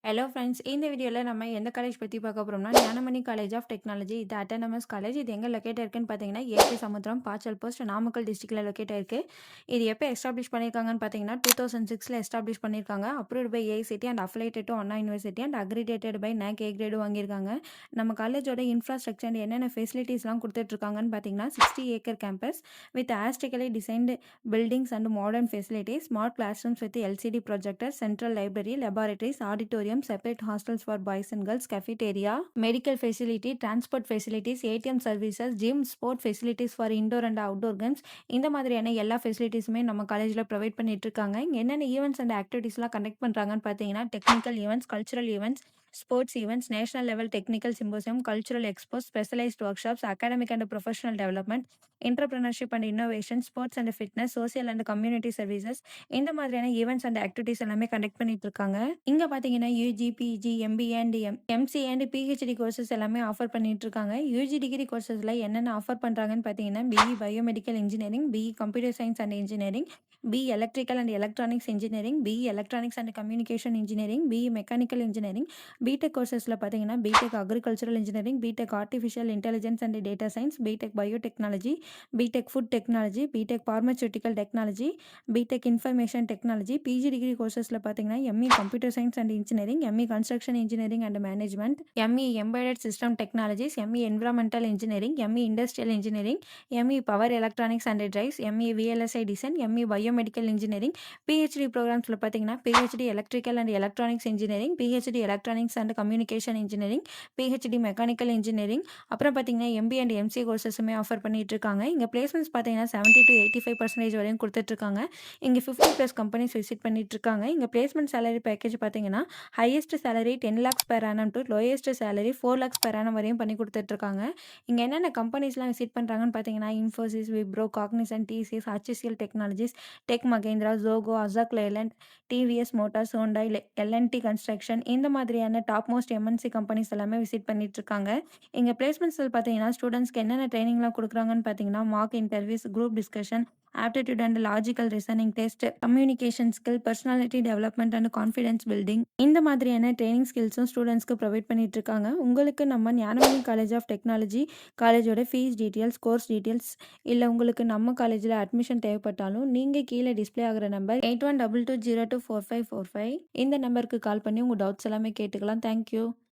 Hello friends. இந்த வீடியோல நம்ம எந்த காலேஜ் பத்தி பார்க்க போறோம்னா, ஞானமணி காலேஜ் ஆஃப் டெக்னாலஜி. இது அட்டானமஸ் காலேஜ். இது எங்க லொக்கேட் ஆயிருக்குன்னு பார்த்தீங்கன்னா, ஏபி சமுத்திரம், பாச்சல் போஸ்ட், நாமக்கல் டிஸ்ட்ரிக்ட்ல லொக்கேட் ஆயிருக்கு. இது எப்போ எஸ்டாப்ளிஷ் பண்ணியிருக்காங்கன்னு பார்த்தீங்கன்னா, 2006ல எஸ்டாப்ளிஷ் பண்ணியிருக்காங்க. Approved by AICTE and affiliated to Anna university and accredited by NAAC A கிரேடும் வாங்கியிருக்காங்க. நம்ம காலேஜோட இன்ஃப்ராஸ்ட்ரக்சர் அண்ட் என்னென்ன ஃபெசிலிட்டிஸ்லாம் குடுத்துட்ருக்காங்கன்னு பார்த்தீங்கன்னா, 60 acre campus with aesthetically designed buildings and modern facilities, smart class rooms with LCD projector, central library, laboratories, auditorium, separate hostels for boys and girls, cafeteria, medical facility, transport facilities, ATM services, gym, sport facilities for indoor and outdoor games. இந்த மாதிரியான எல்லா ஃபெசிலிட்டிஸுமே நம்ம காலேஜில் provide பண்ணிட்டு இருக்காங்க. இங்கே என்னென்ன events and ஆக்டிவிட்டீஸ்லாம் conduct பண்ணுறாங்கன்னு பார்த்தீங்கன்னா, technical events, cultural events, sports events, national level technical symposium, cultural expos, specialized workshops, academic and professional development, entrepreneurship and innovation, sports and fitness, social and community services, இந்த மாதிரியான events and activities எல்லாமே conduct பண்ணிட்டு இருக்காங்க. இங்க பாத்தீங்கன்னா UG, PG, MBA and MCA and PhD courses எல்லாமே offer பண்ணிட்டு இருக்காங்க. யூஜி டிகிரி கோர்சஸ்ல என்னென்ன ஆஃபர் பண்றாங்கன்னு பாத்தீங்கன்னா, BE biomedical engineering, BE computer science and engineering, BE electrical and electronics engineering, BE electronics and communication engineering, BE mechanical engineering, BTech கோர்சஸ்ல பாத்தீங்கன்னா BTech agricultural engineering, BTech artificial intelligence and data science, BTech biotechnology, BTech food technology, BTech pharmaceutical technology, BTech information technology. PG degree கோர்சஸில் பார்த்தீங்கன்னா ME computer science and engineering, ME construction engineering and management, ME embedded system technologies, ME environmental engineering, ME industrial engineering, ME power electronics and drives, ME VLSI design, ME biomedical engineering. PhD ப்ரோக்ராம்ஸில் பார்த்தீங்கன்னா PhD electrical and electronics engineering, PhD electronics and communication engineering, PhD mechanical engineering. அப்புறம் பார்த்தீங்கன்னா MBA and MCA கோர்சஸுமே offer பண்ணிட்டு இருக்காங்க. இங்கே placements பார்த்தீங்கன்னா 70 to 85% வரையும் கொடுத்துட்ருக்காங்க. இங்கே 50+ கம்பெனிஸ் விசிட் பண்ணிட்டு இருக்காங்க. இங்கே பிளேஸ்மெண்ட் சேலரி பேக்கேஜ் பார்த்தீங்கன்னா highest salary 10 lakhs per annum to lowest salary 4 lakhs per annum வரையும் பண்ணி கொடுத்துட்ருக்காங்க. இங்கே என்னென்ன கம்பெனிஸ்லாம் விசிட் பண்ணுறாங்கன்னு பார்த்தீங்கன்னா, Infosys, Wipro, Cognizant, TCS, HCL Technologies, Tech Mahindra, Zoho, Ashok Leyland, TVS Motors, Hyundai, L and T construction, இந்த மாதிரியான டாப் மோஸ்ட் எம்என்சி கம்பெனிஸ் எல்லாமே விசிட் பண்ணிட்டு இருக்காங்க. இங்கே பிளேஸ்மெண்ட்ஸில் பார்த்தீங்கன்னா ஸ்டூடெண்ட்ஸ்க்கு என்னென்ன ட்ரைனிங்லாம் கொடுக்குறாங்கன்னு பார்த்தீங்கன்னா, mark interviews, group discussion, aptitude and logical reasoning test, communication skill, personality development and confidence building, இந்த மாதிரியான ட்ரைனிங் ஸ்கில்ஸும் ஸ்டூடெண்ட்ஸ்க்கு ப்ரொவைட் பண்ணிட்டு இருக்காங்க. உங்களுக்கு நம்ம ஞானமணி காலேஜ் ஆஃப் டெக்னாலஜி காலேஜோட ஃபீஸ் டீட்டெயில்ஸ், கோர்ஸ் டீட்டெயில்ஸ், இல்லை உங்களுக்கு நம்ம காலேஜில் அட்மிஷன் தேவைப்பட்டாலும் நீங்கள் கீழே டிஸ்ப்ளே ஆகிற நம்பர் 8122024545 இந்த நம்பருக்கு கால் பண்ணி உங்கள் டவுட்ஸ் எல்லாமே கேட்டுக்கலாம். தேங்க்யூ.